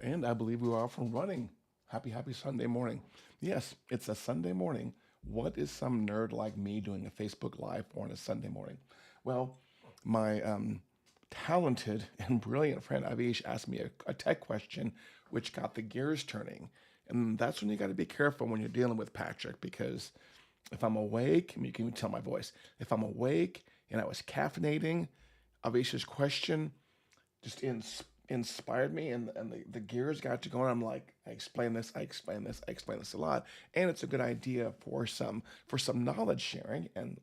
And I believe we are off and running. Happy Sunday morning. Yes, it's a Sunday morning. What is some nerd like me doing a Facebook Live on a Sunday morning? Well, my talented and brilliant friend Avish asked me a tech question, which got the gears turning. And that's when you got to be careful when you're dealing with Patrick, because if I'm awake, you can tell my voice, if I'm awake and I was caffeinating, Avish's question just inspired me, and the gears got to going. I'm like, I explain this, I explain this, I explain this a lot, and it's a good idea for some knowledge sharing. And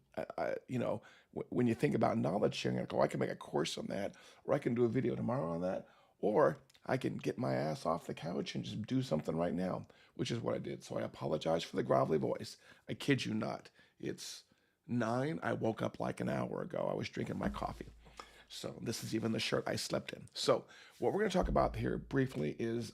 when you think about knowledge sharing, like, oh, I can make a course on that, or I can do a video tomorrow on that, or I can get my ass off the couch and just do something right now, which is what I did. So I apologize for the grovelly voice. I kid you not. It's 9. I woke up like an hour ago. I was drinking my coffee. So this is even the shirt I slept in. So what we're going to talk about here briefly is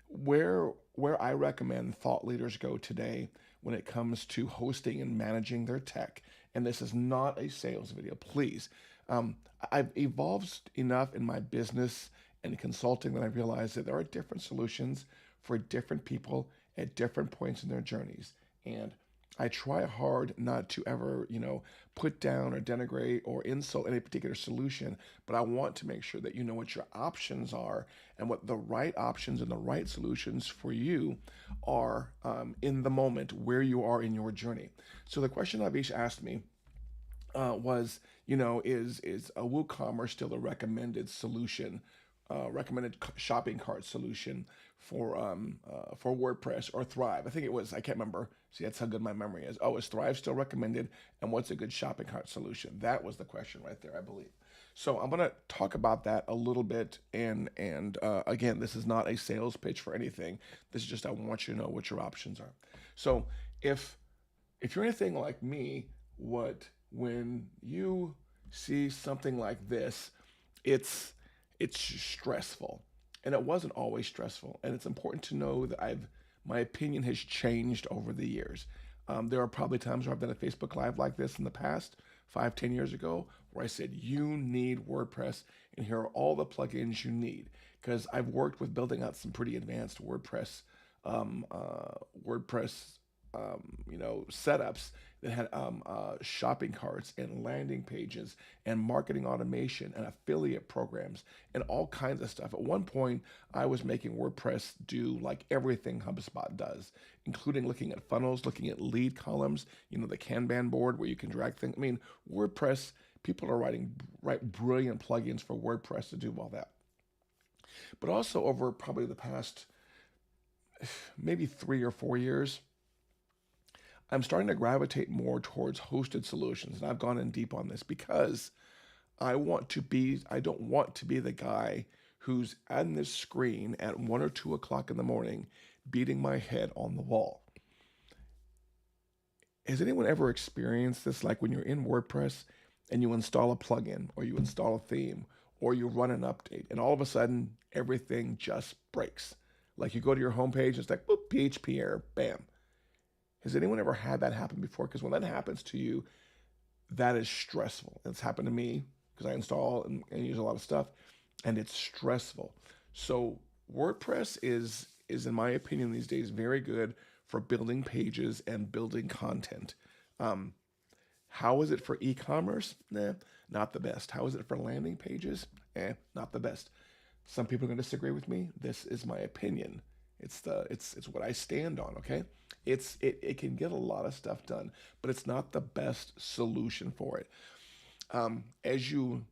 where I recommend thought leaders go today when it comes to hosting and managing their tech. And this is not a sales video, please. Um, I've evolved enough in my business and consulting that I realize that there are different solutions for different people at different points in their journeys. And I try hard not to ever, put down or denigrate or insult any particular solution, but I want to make sure that you know what your options are and what the right options and the right solutions for you are in the moment where you are in your journey. So the question Avish asked me was, is a WooCommerce still a recommended solution, recommended shopping cart solution for WordPress or Thrive? I think it was. I can't remember. See, that's how good my memory is. Oh, is Thrive still recommended? And what's a good shopping cart solution? That was the question right there, I believe. So I'm gonna talk about that a little bit. And again, this is not a sales pitch for anything. This is just I want you to know what your options are. So if if you're anything like me, what when you see something like this, it's it's stressful, and it wasn't always stressful. And it's important to know that I've my opinion has changed over the years. There are probably times where I've done a Facebook Live like this in the past, 5, 10 years ago, where I said you need WordPress, and here are all the plugins you need. Because I've worked with building out some pretty advanced WordPress setups that had shopping carts and landing pages and marketing automation and affiliate programs and all kinds of stuff. At one point, I was making WordPress do like everything HubSpot does, including looking at funnels, looking at lead columns, the Kanban board where you can drag things. I mean, WordPress, people are write brilliant plugins for WordPress to do all that. But also over probably the past maybe 3 or 4 years, I'm starting to gravitate more towards hosted solutions. And I've gone in deep on this because I don't want to be the guy who's on this screen at 1 or 2 o'clock in the morning beating my head on the wall. Has anyone ever experienced this? Like when you're in WordPress and you install a plugin or you install a theme or you run an update and all of a sudden everything just breaks. Like you go to your homepage, it's like boop, PHP error, bam. Has anyone ever had that happen before? Because when that happens to you, that is stressful. It's happened to me because I install and use a lot of stuff, and it's stressful. So WordPress is in my opinion these days very good for building pages and building content. Um, how is it for e-commerce? Nah, not the best. How is it for landing pages? Not the best. Some people are going to disagree with me. This is my opinion. It's what I stand on. Okay, it can get a lot of stuff done, but it's not the best solution for it. As you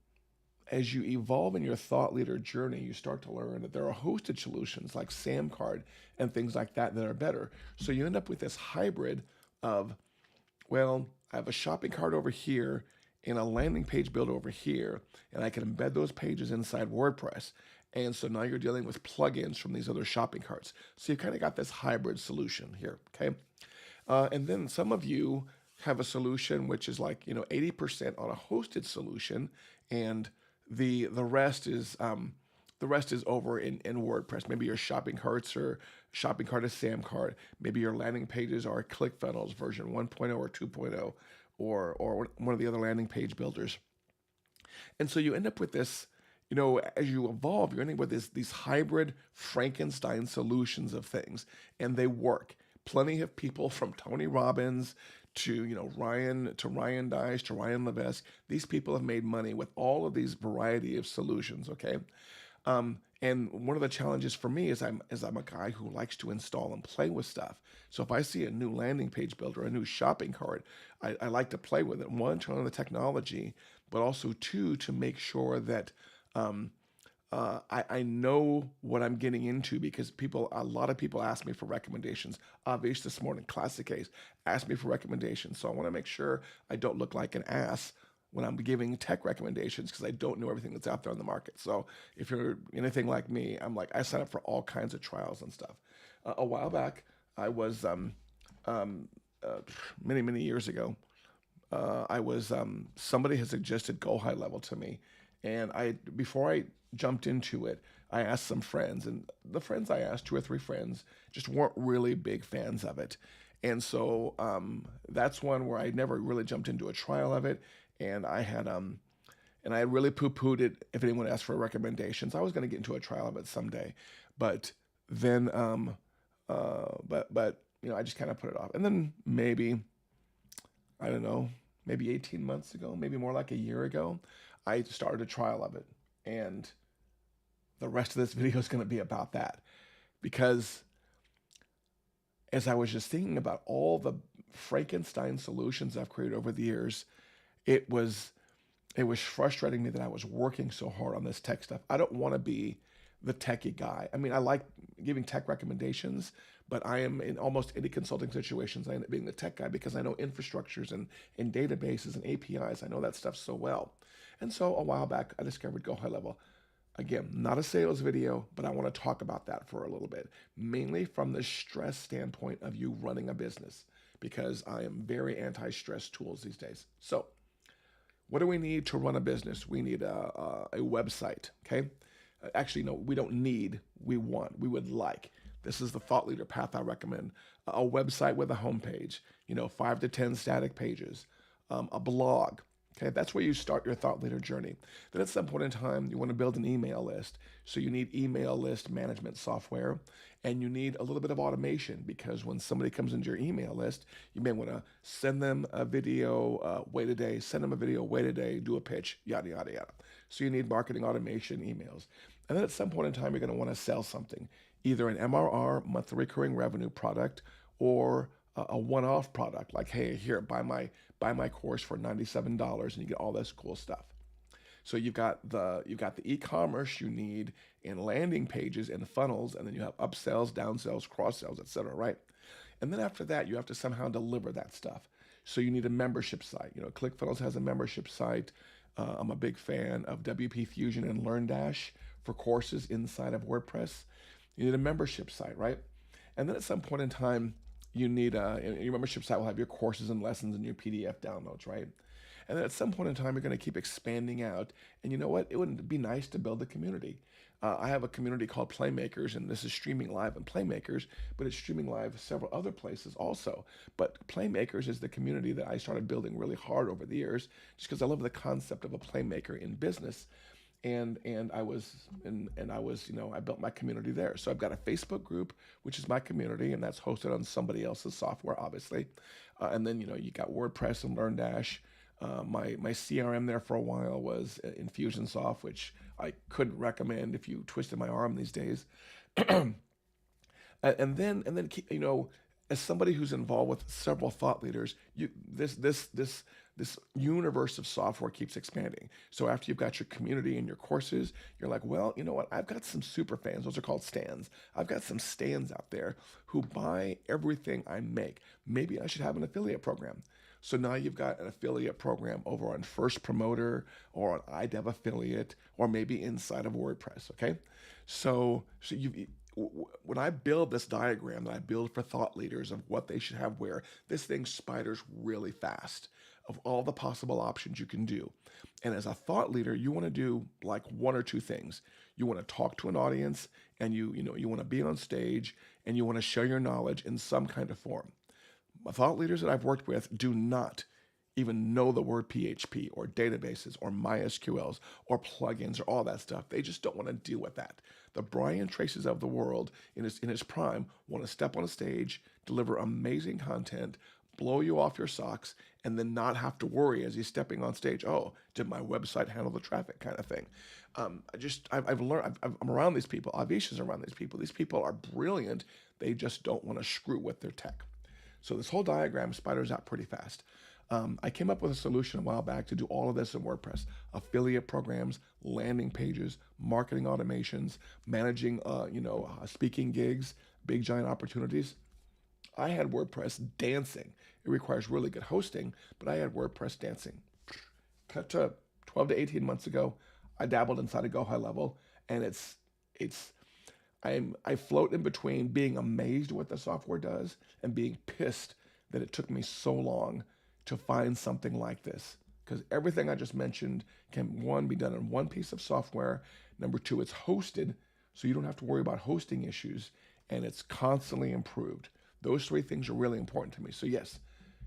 evolve in your thought leader journey, you start to learn that there are hosted solutions like Samcard and things like that are better. So you end up with this hybrid of, well, I have a shopping cart over here and a landing page build over here, and I can embed those pages inside WordPress. And so now you're dealing with plugins from these other shopping carts. So you've kind of got this hybrid solution here, okay? And then some of you have a solution which is like 80% on a hosted solution, and the rest is over in WordPress. Maybe your shopping carts or shopping cart is Samcart. Maybe your landing pages are ClickFunnels version 1.0 or 2.0, or one of the other landing page builders. And so you end up with this, as you evolve, you're ending with these hybrid Frankenstein solutions of things, and they work. Plenty of people from Tony Robbins to Ryan Dice to Ryan Levesque. These people have made money with all of these variety of solutions. Okay, and one of the challenges for me is I'm a guy who likes to install and play with stuff. So if I see a new landing page builder, a new shopping cart, I like to play with it. One, to learn the technology, but also two, to make sure that um, I know what I'm getting into, because a lot of people ask me for recommendations. Obvious this morning, classic case, asked me for recommendations. So I want to make sure I don't look like an ass when I'm giving tech recommendations, because I don't know everything that's out there on the market. So if you're anything like me, I sign up for all kinds of trials and stuff. A while back, I was um, uh, many years ago. I was somebody had suggested Go High Level to me, and I before I jumped into it, I asked some friends, and the friends I asked, two or three friends, just weren't really big fans of it, and so that's one where I never really jumped into a trial of it, and I really poo-pooed it. If anyone asked for recommendations, I was going to get into a trial of it someday, but then but I just kind of put it off, and then maybe, I don't know, maybe 18 months ago, maybe more like a year ago, I started a trial of it. And the rest of this video is going to be about that. Because as I was just thinking about all the Frankenstein solutions I've created over the years, it was it was frustrating me that I was working so hard on this tech stuff. I don't want to be the techie guy. I mean, I like giving tech recommendations, but I am in almost any consulting situations, I end up being the tech guy, because I know infrastructures and databases and APIs. I know that stuff so well. And so a while back, I discovered Go High Level. Again, not a sales video, but I want to talk about that for a little bit, mainly from the stress standpoint of you running a business, because I am very anti-stress tools these days. So what do we need to run a business? We need a website, okay? Actually, no, we don't need, we want, we would like. This is the thought leader path I recommend. A website with a homepage, 5 to 10 static pages, a blog. Okay, that's where you start your thought leader journey. Then at some point in time, you want to build an email list. So you need email list management software, and you need a little bit of automation, because when somebody comes into your email list, you may want to send them a video, wait a day, send them a video, wait a day, do a pitch, yada, yada, yada. So you need marketing automation emails. And then at some point in time, you're going to want to sell something, either an MRR, monthly recurring revenue product, or a one-off product, like, hey, here, buy my course for $97 and you get all this cool stuff. So you've got the e-commerce you need, in landing pages and funnels, and then you have upsells, downsells, cross sells, etc. Right? And then after that, you have to somehow deliver that stuff. So you need a membership site. ClickFunnels has a membership site. I'm a big fan of WP Fusion and LearnDash for courses inside of WordPress. You need a membership site, right? And then at some point in time, you need your membership site will have your courses and lessons and your PDF downloads, right? And then at some point in time, you're going to keep expanding out. And you know what? It would be nice to build a community. I have a community called Playmakers, and this is streaming live on Playmakers, but it's streaming live several other places also. But Playmakers is the community that I started building really hard over the years, just because I love the concept of a playmaker in business. And I was I built my community there. So I've got a Facebook group, which is my community, and that's hosted on somebody else's software, obviously. And then you got WordPress and LearnDash. My CRM there for a while was Infusionsoft, which I couldn't recommend if you twisted my arm these days. And then as somebody who's involved with several thought leaders, this universe of software keeps expanding. So after you've got your community and your courses, you're like, well, you know what? I've got some super fans. Those are called stans. I've got some stans out there who buy everything I make. Maybe I should have an affiliate program. So now you've got an affiliate program over on First Promoter or on iDev Affiliate, or maybe inside of WordPress. Okay, so when I build this diagram that I build for thought leaders of what they should have where, this thing spiders really fast of all the possible options you can do. And as a thought leader, you want to do like one or two things. You want to talk to an audience, and you want to be on stage, and you want to share your knowledge in some kind of form. Thought leaders that I've worked with do not even know the word PHP or databases or MySQLs or plugins or all that stuff. They just don't want to deal with that. The Brian Traces of the world in his prime want to step on a stage, deliver amazing content, blow you off your socks, and then not have to worry as he's stepping on stage. Oh, did my website handle the traffic, kind of thing. I've learned. I'm around these people. Avisha's around these people. These people are brilliant. They just don't want to screw with their tech. So this whole diagram spiders out pretty fast. I came up with a solution a while back to do all of this in WordPress: affiliate programs, landing pages, marketing automations, managing, speaking gigs, big giant opportunities. I had WordPress dancing. It requires really good hosting, but I had WordPress dancing. Cut to 12 to 18 months ago, I dabbled inside of Go High Level, and I float in between being amazed at what the software does and being pissed that it took me so long to find something like this. Because everything I just mentioned can, one, be done in one piece of software. Number two, it's hosted, so you don't have to worry about hosting issues, and it's constantly improved. Those three things are really important to me. So yes,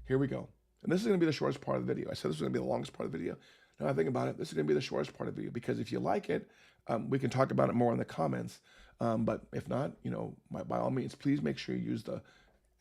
here we go. And this is going to be the shortest part of the video. I said this was going to be the longest part of the video. Now I think about it, this is going to be the shortest part of the video, because if you like it, we can talk about it more in the comments. But if not, by all means, please make sure you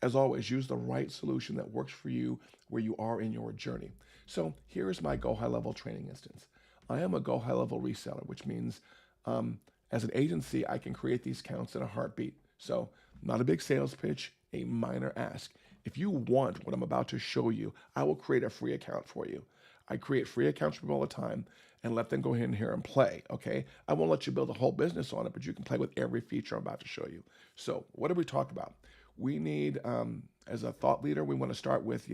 as always, use the right solution that works for you where you are in your journey. So here is my Go High Level training instance. I am a Go High Level reseller, which means as an agency, I can create these accounts in a heartbeat. So not a big sales pitch, a minor ask. If you want what I'm about to show you, I will create a free account for you. I create free accounts for people all the time and let them go in here and play, okay? I won't let you build a whole business on it, but you can play with every feature I'm about to show you. So what did we talk about? We need, as a thought leader, we want to start with,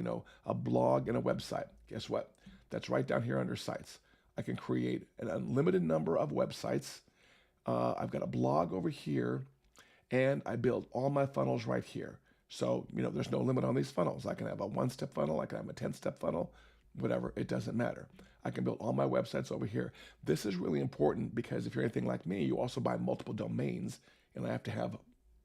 a blog and a website. Guess what? That's right down here under sites. I can create an unlimited number of websites. I've got a blog over here, and I build all my funnels right here. So, there's no limit on these funnels. I can have a one-step funnel, I can have a 10-step funnel, whatever, it doesn't matter. I can build all my websites over here. This is really important because if you're anything like me, you also buy multiple domains, and I have to have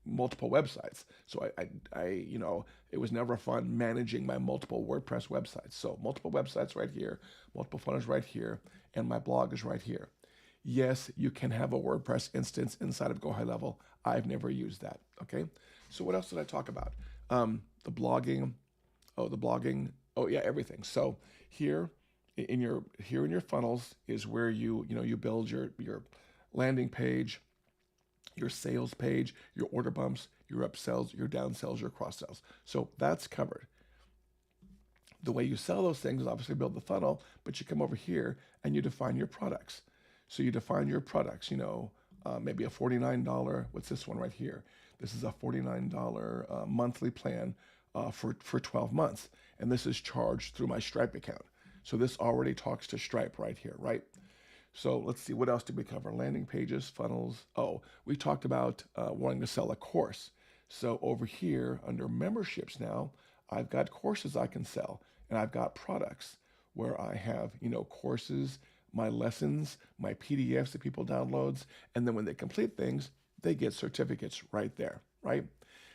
multiple websites. So it was never fun managing my multiple WordPress websites. So multiple websites right here, multiple funnels right here, and my blog is right here. Yes, you can have a WordPress instance inside of Go High Level. I've never used that, okay? So what else did I talk about? The blogging, everything. So here in your funnels is where you build your landing page, your sales page, your order bumps, your upsells, your downsells, your cross sells. So that's covered. The way you sell those things is obviously build the funnel, but you come over here and you define your products. So you define your products, maybe a $49, what's this one right here? This is a $49 monthly plan for 12 months. And this is charged through my Stripe account. So this already talks to Stripe right here, right? So let's see, what else did we cover? Landing pages, funnels. Oh, we talked about wanting to sell a course. So over here under memberships now, I've got courses I can sell, and I've got products where I have, courses, my lessons, my PDFs that people downloads, and then when they complete things, they get certificates right there, right?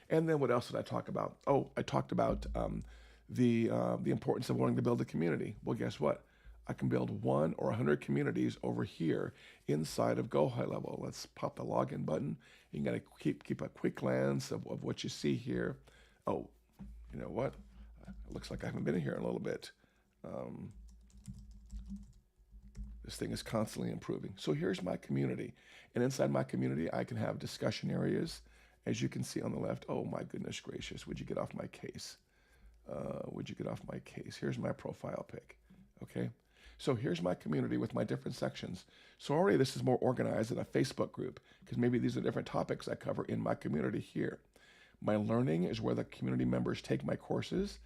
And then what else did I talk about? Oh, I talked about the importance of wanting to build a community. Well, guess what? I can build 1 or 100 communities over here inside of Go High Level. Let's pop the login button. You got to keep a quick glance of what you see here. Oh, you know what? It looks like I haven't been in here in a little bit. This thing is constantly improving. So here's my community. And inside my community, I can have discussion areas. As you can see on the left, oh my goodness gracious, would you get off my case? Here's my profile pic, okay? So here's my community with my different sections. So already this is more organized than a Facebook group, because maybe these are different topics I cover in my community here. My learning is where the community members take my courses.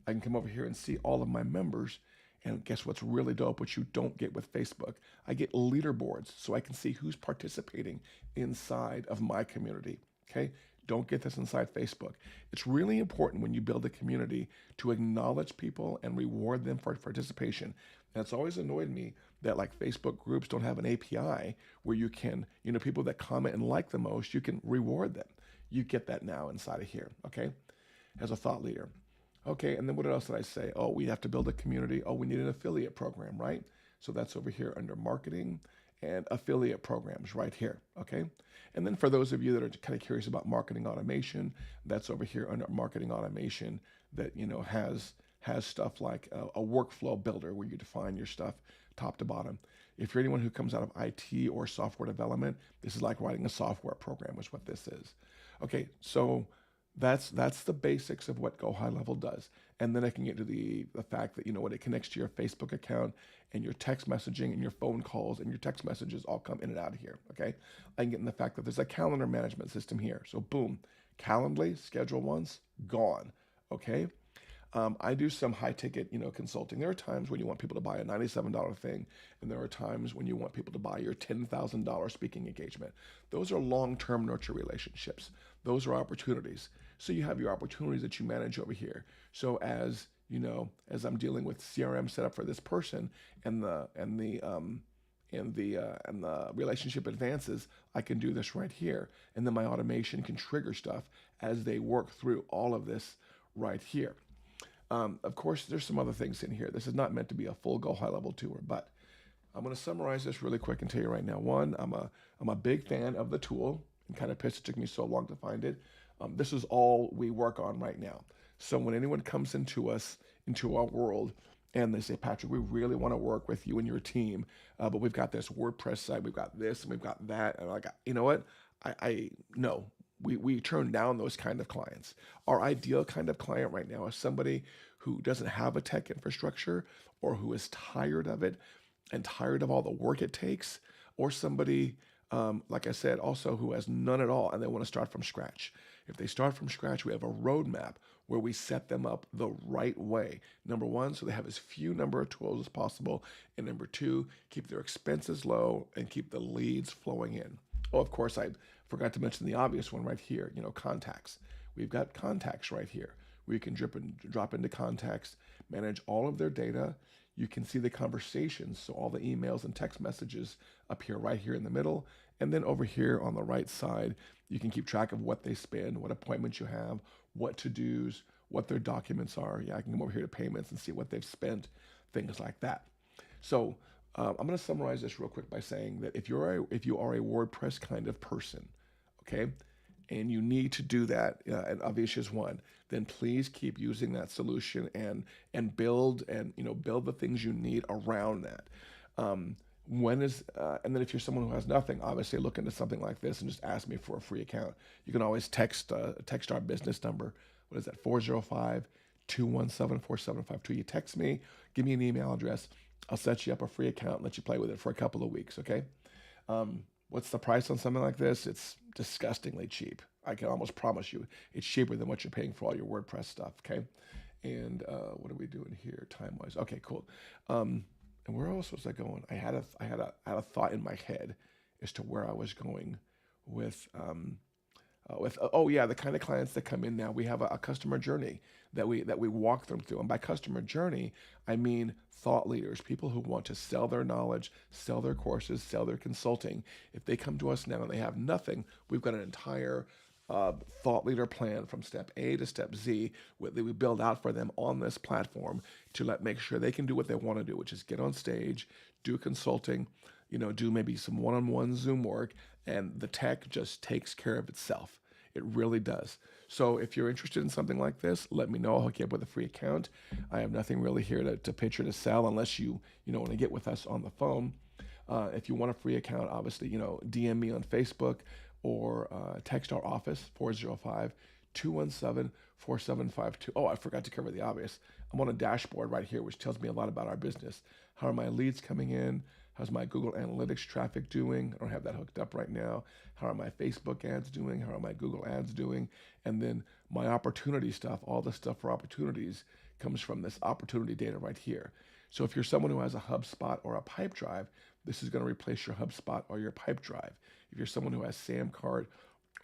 I can come over here and see all of my members. And guess what's really dope, which you don't get with Facebook? I get leaderboards, so I can see who's participating inside of my community, okay? Don't get this inside Facebook. It's really important when you build a community to acknowledge people and reward them for participation. And it's always annoyed me that like Facebook groups don't have an API where you can, people that comment and like the most, you can reward them. You get that now inside of here, okay? As a thought leader. Okay, and then what else did I say? Oh, we have to build a community. Oh, we need an affiliate program, right? So that's over here under marketing and affiliate programs right here, okay? And then for those of you that are kind of curious about marketing automation, that's over here under marketing automation that, has stuff like a workflow builder where you define your stuff top to bottom. If you're anyone who comes out of IT or software development, this is like writing a software program is what this is. Okay, so that's the basics of what Go High Level does. And then I can get to the fact that, what, it connects to your Facebook account and your text messaging and your phone calls and your text messages all come in and out of here. Okay. I can get in the fact that there's a calendar management system here. So boom, Calendly, schedule once, gone. Okay. I do some high ticket, consulting. There are times when you want people to buy a $97 thing, and there are times when you want people to buy your $10,000 speaking engagement. Those are long-term nurture relationships. Those are opportunities. So you have your opportunities that you manage over here. So as I'm dealing with CRM setup for this person, and the relationship advances, I can do this right here, and then my automation can trigger stuff as they work through all of this right here. Of course, there's some other things in here. This is not meant to be a full Go High Level tour, but I'm going to summarize this really quick and tell you right now. One, I'm a big fan of the tool, and kind of pissed it took me so long to find it. This is all we work on right now. So when anyone comes into our world, and they say, Patrick, we really want to work with you and your team, but we've got this WordPress site, we've got this, and we've got that, and like, you know what? I no, we turn down those kind of clients. Our ideal kind of client right now is somebody who doesn't have a tech infrastructure or who is tired of it and tired of all the work it takes, or somebody, like I said, also who has none at all and they want to start from scratch. If they start from scratch, we have a roadmap where we set them up the right way. Number one, so they have as few number of tools as possible. And number two, keep their expenses low and keep the leads flowing in. Oh, of course, I forgot to mention the obvious one right here, contacts. We've got contacts right here where you can drop into contacts, manage all of their data. You can see the conversations, so all the emails and text messages appear right here in the middle. And then over here on the right side, you can keep track of what they spend, what appointments you have, what to-dos, what their documents are. Yeah, I can come over here to payments and see what they've spent, things like that. So I'm going to summarize this real quick by saying that if you are a WordPress kind of person, okay, and you need to do that, and obviously is one, then please keep using that solution and build the things you need around that. And then if you're someone who has nothing, obviously look into something like this and just ask me for a free account. You can always text our business number. What is that? 405-217-4752. You text me, give me an email address. I'll set you up a free account and let you play with it for a couple of weeks, okay? What's the price on something like this? It's disgustingly cheap. I can almost promise you it's cheaper than what you're paying for all your WordPress stuff, okay? And what are we doing here time-wise? Okay, cool. And where else was I going? I had a thought in my head as to where I was going with the kind of clients that come in now. We have a customer journey that we walk them through, and by customer journey, I mean thought leaders, people who want to sell their knowledge, sell their courses, sell their consulting. If they come to us now and they have nothing, we've got an entire thought leader plan from step A to step Z that we build out for them on this platform to make sure they can do what they want to do, which is get on stage, do consulting, do maybe some one-on-one Zoom work, and the tech just takes care of itself. It really does. So if you're interested in something like this, let me know. I'll hook you up with a free account. I have nothing really here to pitch or to sell unless you want to get with us on the phone. If you want a free account, obviously, DM me on Facebook or text our office, 405-217-4752. Oh, I forgot to cover the obvious. I'm on a dashboard right here, which tells me a lot about our business. How are my leads coming in? How's my Google Analytics traffic doing? I don't have that hooked up right now. How are my Facebook ads doing? How are my Google ads doing? And then my opportunity stuff, all the stuff for opportunities comes from this opportunity data right here. So if you're someone who has a HubSpot or a Pipedrive, this is going to replace your HubSpot or your Pipedrive. If you're someone who has Samcart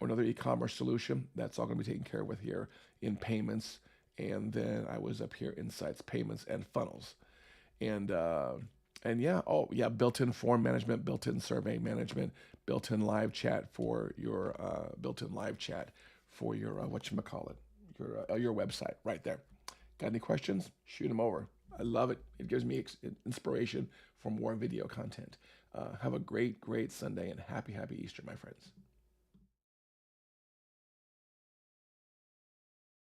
or another e-commerce solution, that's all going to be taken care of with here in payments. And then I was up here, insights, payments, and funnels. And built-in form management, built-in survey management, built-in live chat for your whatchamacallit, your website right there. Got any questions? Shoot them over. I love it. It gives me inspiration for more video content. Have a great, great Sunday and happy Easter, my friends.